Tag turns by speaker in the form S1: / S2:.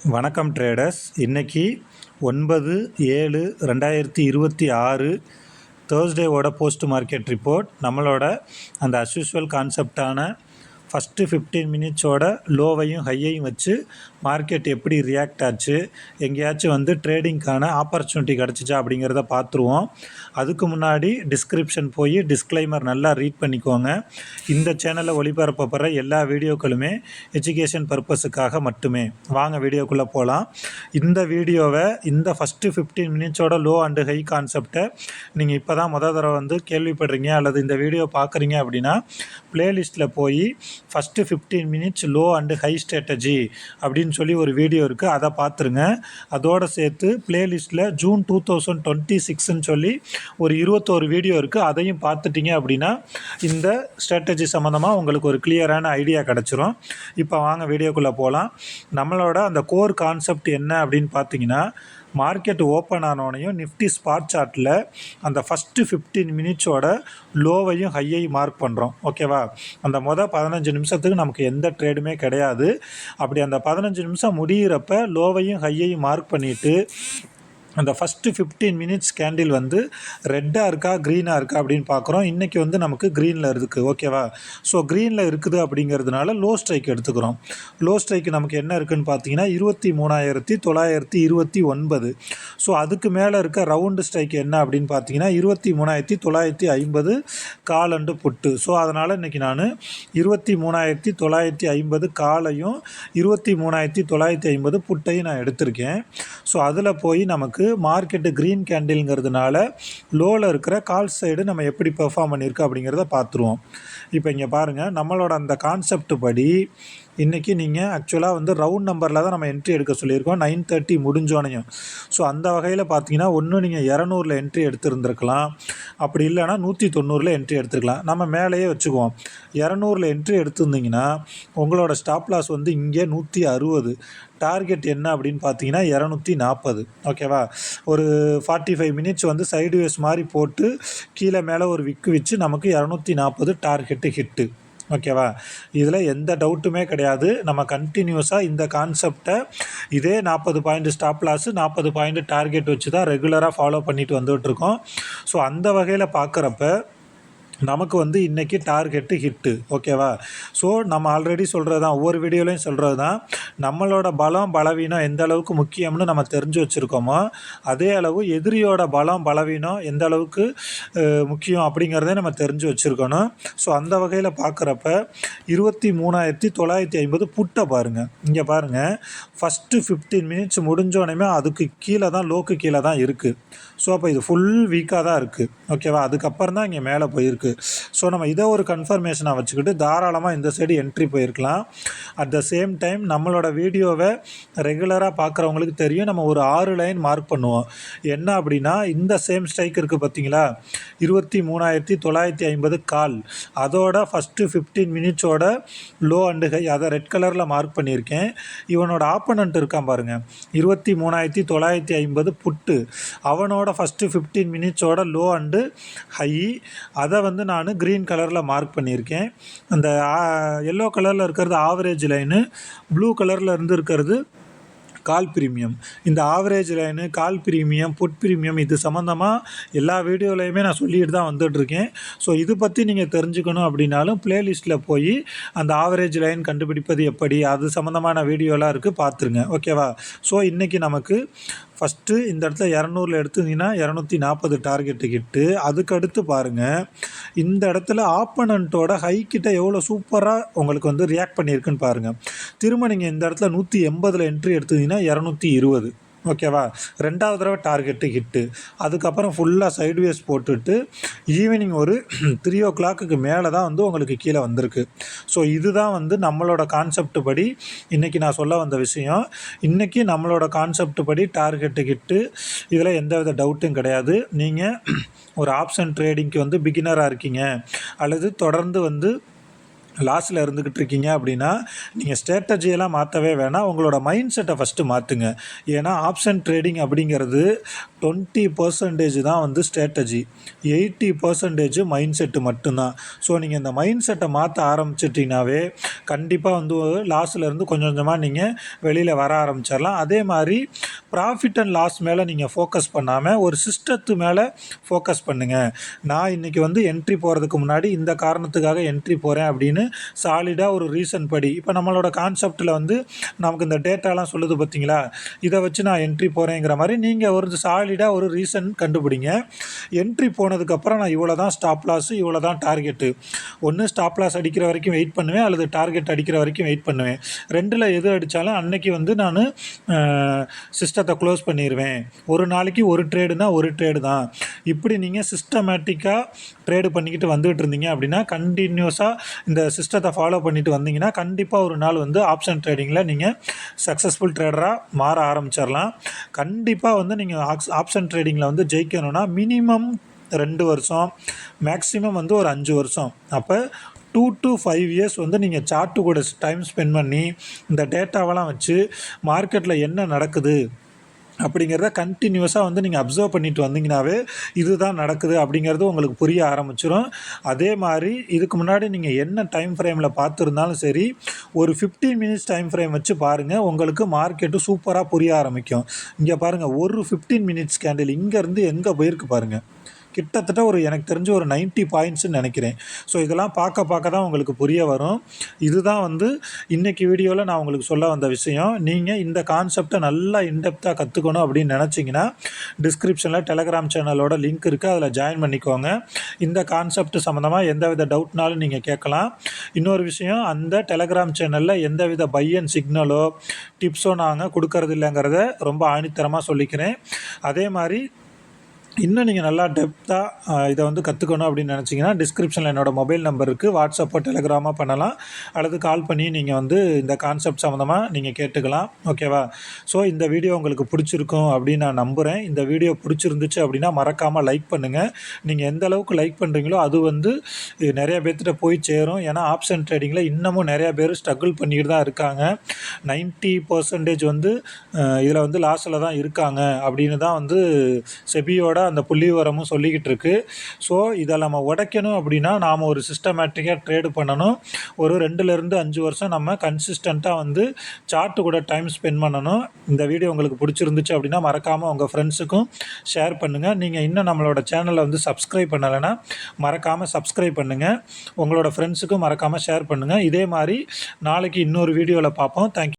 S1: வணக்கம் ட்ரேடர்ஸ். இன்றைக்கி 9/7/2026 தேர்ஸ்டேவோட post market report. நம்மளோட அந்த அஸ்யூஷுவல் கான்செப்டான ஃபஸ்ட்டு 15 மினிட்ஸோட லோவையும் ஹையையும் வச்சு மார்க்கெட் எப்படி ரியாக்ட் ஆச்சு, எங்கேயாச்சும் ட்ரேடிங்க்கான ஆப்பர்ச்சுனிட்டி கிடச்சிச்சா அப்படிங்கிறத பார்த்துருவோம். அதுக்கு முன்னாடி டிஸ்கிரிப்ஷன் போய் டிஸ்க்ளைமர் நல்லா ரீட் பண்ணிக்கோங்க. இந்த சேனலில் ஒளிபரப்பப்படுற எல்லா வீடியோக்களுமே எஜுகேஷன் பர்பஸுக்காக மட்டுமே. வாங்க வீடியோக்குள்ளே போகலாம். இந்த வீடியோவை இந்த ஃபஸ்ட்டு 15 மினிட்ஸோட லோ அண்டு ஹை கான்செப்டை நீங்கள் இப்போ தான் தடவை கேள்விப்படுறீங்க அல்லது இந்த வீடியோ பார்க்குறீங்க அப்படின்னா ப்ளேலிஸ்ட்டில் போய் first 15 minutes low and high strategy அப்படின்னு சொல்லி ஒரு வீடியோ இருக்குது, அதை பார்த்துருங்க. அதோடு சேர்த்து ப்ளேலிஸ்ட்டில் ஜூன் 2026ன்னு சொல்லி ஒரு 21 வீடியோ இருக்குது, அதையும் பார்த்துட்டிங்க அப்படின்னா இந்த ஸ்ட்ராட்டஜி சம்மந்தமாக உங்களுக்கு ஒரு கிளியரான ஐடியா கிடச்சிரும். இப்போ வாங்க வீடியோக்குள்ளே போகலாம். நம்மளோட அந்த கோர் கான்செப்ட் என்ன அப்படின்னு பார்த்தீங்கன்னா, மார்க்கெட் ஓப்பன் ஆனோனையும் நிஃப்டி ஸ்பாட் சார்ட்டில் அந்த ஃபஸ்ட்டு 15 மினிட்ஸோட லோவையும் ஹையையும் மார்க் பண்ணுறோம். ஓகேவா? அந்த 15 நிமிஷத்துக்கு நமக்கு எந்த ட்ரேடுமே கிடையாது. அப்படி அந்த 15 நிமிஷம் முடிகிறப்ப லோவையும் ஹையையும் மார்க் பண்ணிவிட்டு அந்த ஃபஸ்ட்டு 15 மினிட்ஸ் கேண்டில் ரெட்டாக இருக்கா க்ரீனாக இருக்கா அப்படின்னு பார்க்குறோம். இன்றைக்கி நமக்கு க்ரீனில் இருக்குது. ஓகேவா? ஸோ க்ரீனில் இருக்குது அப்படிங்கிறதுனால லோ ஸ்ட்ரைக் எடுத்துக்கிறோம். லோ ஸ்ட்ரைக் நமக்கு என்ன இருக்குதுன்னு பார்த்தீங்கன்னா 23,929. ஸோ அதுக்கு மேலே இருக்க ரவுண்டு ஸ்ட்ரைக் என்ன அப்படின்னு பார்த்தீங்கன்னா 23,950 கால் அண்டு புட்டு. ஸோ அதனால் இன்றைக்கி நான் 23,950 காலையும் 23,950 புட்டையும் நான் எடுத்திருக்கேன். ஸோ அதில் போய் நமக்கு மார்க்கெட்டு க்ரீன் கேண்டில்ங்கிறதுனால லோவில் இருக்கிற கால் சைடு நம்ம எப்படி பெர்ஃபார்ம் பண்ணியிருக்கோம் அப்படிங்கிறத பார்த்துருவோம். இப்போ இங்கே பாருங்கள், நம்மளோட அந்த கான்செப்ட் படி இன்றைக்கி நீங்கள் ஆக்சுவலாக ரவுண்ட் நம்பரில் தான் நம்ம என்ட்ரி எடுக்க சொல்லியிருக்கோம் 9:30 முடிஞ்சோனையும். ஸோ அந்த வகையில் பார்த்தீங்கன்னா ஒன்று நீங்கள் 200 என்ட்ரி எடுத்துருந்துருக்கலாம், அப்படி இல்லைனா 190 என்ட்ரி எடுத்துருக்கலாம். நம்ம மேலேயே வச்சுக்குவோம். 200 என்ட்ரி எடுத்துருந்தீங்கன்னா உங்களோட ஸ்டாப் லாஸ் இங்கே 160. டார்கெட் என்ன அப்படின்னு பார்த்தீங்கன்னா 240. ஓகேவா? ஒரு 45 மினிட்ஸ் சைடுவேஸ் மாதிரி போட்டு கீழே மேலே ஒரு விக்கு வச்சு நமக்கு 240 டார்கெட்டு ஹிட்டு. ஓகேவா? இதில் எந்த டவுட்டுமே கிடையாது. நம்ம கண்டினியூஸாக இந்த கான்செப்டை இதே 40 point stop loss 40 point target வச்சு தான் ரெகுலராக ஃபாலோ பண்ணிட்டு வந்துகிட்ருக்கோம். ஸோ அந்த வகையில் பார்க்குறப்ப நமக்கு இன்றைக்கி டார்கெட்டு ஹிட்டு. ஓகேவா? ஸோ நம்ம ஆல்ரெடி சொல்கிறது தான், ஒவ்வொரு வீடியோலையும் சொல்கிறது தான், நம்மளோட பலம் பலவீனம் எந்த அளவுக்கு முக்கியம்னு நம்ம தெரிஞ்சு வச்சுருக்கோமோ அதே அளவு எதிரியோட பலம் பலவீனம் எந்த அளவுக்கு முக்கியம் அப்படிங்கிறதே நம்ம தெரிஞ்சு வச்சுருக்கணும். ஸோ அந்த வகையில் பார்க்குறப்ப 23,950 புட்டை பாருங்கள். இங்கே பாருங்கள், ஃபஸ்ட்டு 15 மினிட்ஸ் முடிஞ்சோடனே அதுக்கு கீழே தான், லோக்கு கீழே தான் இருக்குது. ஸோ அப்போ இது ஃபுல் வீக்காக தான் இருக்குது. ஓகேவா? அதுக்கப்புறம் தான் இங்கே மேலே போயிருக்கு. ஸோ நம்ம இதை ஒரு கன்ஃபர்மேஷனாக வச்சுக்கிட்டு தாராளமாக இந்த சைடு என்ட்ரி போயிருக்கலாம். அட் த சேம் டைம் நம்மளோட வீடியோவை ரெகுலராக பார்க்குறவங்களுக்கு தெரியும், நம்ம ஒரு 6 லைன் மார்க் பண்ணுவோம். என்ன அப்படின்னா, இந்த சேம் ஸ்ட்ரைக் இருக்குது பார்த்தீங்களா, 23,950 கால், அதோட ஃபஸ்ட்டு 15 மினிட்ஸோட லோ அண்டு ஹை, அதை ரெட் கலரில் மார்க் பண்ணியிருக்கேன். இவனோட ஆப்பனண்ட் இருக்கான் பாருங்கள், 23,950 புட்டு, அவனோட ஃபஸ்ட்டு 15 மினிட்ஸோட லோ அண்டு ஹை, அதை நான் க்ரீன் கலரில் மார்க் பண்ணியிருக்கேன். அந்த எல்லோ கலரில் இருக்கிறது ஆவரேஜ் லைனு, ப்ளூ கலரில் இருக்கிறது கால் ப்ரீமியம். இந்த ஆவரேஜ் லைனு, கால் ப்ரீமியம், புட் ப்ரீமியம் இது சம்மந்தமாக எல்லா வீடியோலையுமே நான் சொல்லிட்டு தான் வந்துட்டுருக்கேன். ஸோ இது பற்றி நீங்கள் தெரிஞ்சுக்கணும் அப்படின்னாலும் ப்ளேலிஸ்ட்டில் போய் அந்த ஆவரேஜ் லைன் கண்டுபிடிப்பது எப்படி, அது சம்மந்தமான வீடியோலாம் இருக்குது, பார்த்துருங்க. ஓகேவா? ஸோ இன்றைக்கி நமக்கு ஃபஸ்ட்டு இந்த இடத்துல 200 எடுத்துருந்தீங்கன்னா 240 டார்கெட்டு கிட்டு. அதுக்கடுத்து பாருங்கள், இந்த இடத்துல ஆப்பனண்ட்டோட ஹைக்கிட்ட எவ்வளோ சூப்பராக உங்களுக்கு ரியாக்ட் பண்ணியிருக்குன்னு பாருங்கள். திரும்ப நீங்கள் இந்த இடத்துல 180 என்ட்ரி எடுத்துருந்தீங்கன்னா 220. ஓகேவா? ரெண்டாவது தடவை டார்கெட்டு ஹிட்டு. அதுக்கப்புறம் ஃபுல்லாக சைட்வேஸ் போட்டுட்டு ஈவினிங் ஒரு 3 o'clock மேலே தான் உங்களுக்கு கீழே வந்திருக்கு. ஸோ இதுதான் நம்மளோட கான்செப்ட் படி இன்றைக்கி நான் சொல்ல வந்த விஷயம். இன்றைக்கி நம்மளோட கான்செப்ட் படி டார்கெட்டு ஹிட்டு, இதில் எந்தவித டவுட்டும் கிடையாது. நீங்கள் ஒரு ஆப்ஷன் ட்ரேடிங்க்கு பிகினராக இருக்கீங்க அல்லது தொடர்ந்து லாஸில் இருந்துக்கிட்டு இருக்கீங்க அப்படின்னா நீங்கள் ஸ்ட்ராட்டஜியெல்லாம் மாற்றவே வேணாம், உங்களோட மைண்ட் செட்டை ஃபஸ்ட்டு மாற்றுங்க. ஏன்னா ஆப்ஷன் ட்ரேடிங் அப்படிங்கிறது 20% தான் வந்து ஸ்ட்ராட்டஜி, 80% மைண்ட் செட்டு மட்டும்தான். ஸோ நீங்கள் இந்த மைண்ட் செட்டை மாற்ற ஆரம்பிச்சிட்டிங்கனாவே கண்டிப்பாக வந்து லாஸில் கொஞ்சம் கொஞ்சமாக நீங்கள் வெளியில் வர ஆரம்பிச்சிடலாம். அதே மாதிரி ப்ராஃபிட் அண்ட் லாஸ் மேலே நீங்கள் ஃபோக்கஸ் பண்ணாமல் ஒரு சிஸ்டத்து மேலே ஃபோக்கஸ் பண்ணுங்கள். நான் இன்றைக்கி வந்து என்ட்ரி போகிறதுக்கு முன்னாடி இந்த காரணத்துக்காக என்ட்ரி போகிறேன் அப்படின்னு சாலிடாக ஒரு ரீசன் படி, இப்போ நம்மளோட கான்செப்டில் வந்து நமக்கு இந்த டேட்டாலாம் சொல்லுது பார்த்தீங்களா, இதை வச்சு நான் என்ட்ரி போகிறேங்கிற மாதிரி நீங்கள் ஒரு சாலிடாக ஒரு ரீசன் கண்டுபிடிங்க. என்ட்ரி போனதுக்கப்புறம் நான் இவ்வளோ தான் ஸ்டாப் லாஸு, இவ்வளோ தான் டார்கெட்டு, ஒன்று ஸ்டாப் லாஸ் அடிக்கிற வரைக்கும் வெயிட் பண்ணுவேன் அல்லது டார்கெட் அடிக்கிற வரைக்கும் வெயிட் பண்ணுவேன். ரெண்டில் எது அடித்தாலும் அன்னைக்கு வந்து நான் சிஸ்டத்தை க்ளோஸ் பண்ணிடுவேன். ஒரு நாளைக்கு ஒரு ட்ரேடுனா ஒரு ட்ரேடு தான். இப்படி நீங்கள் சிஸ்டமேட்டிக்காக ட்ரேடு பண்ணிக்கிட்டு வந்துகிட்டு இருந்தீங்க அப்படின்னா, கண்டினியூஸாக இந்த சிஸ்டத்தை ஃபாலோ பண்ணிட்டு வந்தீங்கன்னா கண்டிப்பாக ஒரு நாள் வந்து ஆப்ஷன் ட்ரேடிங்கில் நீங்கள் சக்ஸஸ்ஃபுல் ட்ரேடராக மாற ஆரம்பிச்சிடலாம். கண்டிப்பாக வந்து நீங்கள் ஆப்ஷன் ட்ரேடிங்கில் வந்து ஜெயிக்கணும்னா மினிமம் 2 வருஷம், மேக்ஸிமம் வந்து ஒரு 5 வருஷம், அப்போ 2 to 5 இயர்ஸ் வந்து நீங்கள் சார்ட்டு கூட டைம் ஸ்பெண்ட் பண்ணி இந்த டேட்டாவெல்லாம் வச்சு மார்க்கெட்டில் என்ன நடக்குது அப்படிங்கிறத கண்டினியூஸாக வந்து நீங்கள் அப்சர்வ் பண்ணிட்டு வந்தீங்கன்னாவே இதுதான் நடக்குது அப்படிங்கிறது உங்களுக்கு புரிய ஆரம்பிச்சிடும். அதே மாதிரி இதுக்கு முன்னாடி நீங்கள் என்ன டைம் ஃப்ரேமில் பார்த்துருந்தாலும் சரி, ஒரு 15 மினிட்ஸ் டைம் ஃப்ரேம் வச்சு பாருங்கள், உங்களுக்கு மார்க்கெட்டு சூப்பராக புரிய ஆரம்பிக்கும். இங்கே பாருங்கள், ஒரு 15 மினிட்ஸ் கேண்டில் இங்கேருந்து எங்கே போயிருக்கு பாருங்கள், கிட்டத்தட்ட ஒரு எனக்கு தெரிஞ்சு ஒரு 90 பாயிண்ட்ஸ்ன்னு நினைக்கிறேன். ஸோ இதெல்லாம் பார்க்க தான் உங்களுக்கு புரிய வரும். இதுதான் வந்து இன்றைக்கி வீடியோவில் நான் உங்களுக்கு சொல்ல வந்த விஷயம். நீங்கள் இந்த கான்செப்டை நல்லா இன்டெப்த்தாக கற்றுக்கணும் அப்படின்னு நினச்சிங்கன்னா டிஸ்கிரிப்ஷனில் டெலகிராம் சேனலோட லிங்க் இருக்குது, அதில் ஜாயின் பண்ணிக்கோங்க. இந்த கான்செப்ட் சம்மந்தமாக எந்தவித டவுட்னாலும் நீங்கள் கேட்கலாம். இன்னொரு விஷயம், அந்த டெலகிராம் சேனலில் எந்தவித பை அண்ட் சிக்னலோ டிப்ஸோ நாங்கள் கொடுக்கறது இல்லைங்கிறத ரொம்ப ஆணித்தரமாக சொல்லிக்கிறேன். அதே மாதிரி இன்னும் நீங்கள் நல்லா டெப்த்தாக இதை வந்து கற்றுக்கணும் அப்படின்னு நினச்சிங்கன்னா டிஸ்கிரிப்ஷனில் என்னோடய மொபைல் நம்பர் இருக்குது, வாட்ஸ்அப்போ டெலகிராமாக பண்ணலாம், அல்லது கால் பண்ணி நீங்கள் வந்து இந்த கான்செப்ட் சம்மந்தமாக நீங்கள் கேட்டுக்கலாம். ஓகேவா? ஸோ இந்த வீடியோ உங்களுக்கு பிடிச்சிருக்கும் அப்படின்னு நான் நம்புகிறேன். இந்த வீடியோ பிடிச்சிருந்துச்சு அப்படின்னா மறக்காமல் லைக் பண்ணுங்கள். நீங்கள் எந்த அளவுக்கு லைக் பண்ணுறீங்களோ அது வந்து நிறைய பேர்த்திட்ட போய் சேரும். ஏன்னா ஆப்ஷன் ட்ரேடிங்கில் இன்னமும் நிறையா பேர் ஸ்ட்ரகிள் பண்ணிக்கிட்டு தான் இருக்காங்க. 90% வந்து இதில் வந்து லாஸில் தான் இருக்காங்க அப்படின்னு தான் வந்து செபியோட அந்த புள்ளி விவரமும் சொல்லிக்கிட்டு இருக்கு. ஸோ இதை நம்ம உடைக்கணும் அப்படின்னா நாம் ஒரு சிஸ்டமேட்டிக்காக ட்ரேடு பண்ணணும். ஒரு 2லேருந்து 5 வருஷம் நம்ம கன்சிஸ்டண்ட்டாக வந்து சார்ட்டு கூட டைம் ஸ்பெண்ட் பண்ணணும். இந்த வீடியோ உங்களுக்கு பிடிச்சிருந்துச்சு அப்படின்னா மறக்காமல் உங்கள் ஃப்ரெண்ட்ஸுக்கும் ஷேர் பண்ணுங்கள். நீங்கள் இன்னும் நம்மளோட சேனலை வந்து சப்ஸ்கிரைப் பண்ணலைன்னா மறக்காமல் சப்ஸ்கிரைப் பண்ணுங்கள். உங்களோட ஃப்ரெண்ட்ஸுக்கும் மறக்காமல் ஷேர் பண்ணுங்கள். இதே மாதிரி நாளைக்கு இன்னொரு வீடியோவில் பார்ப்போம். தேங்க்யூ.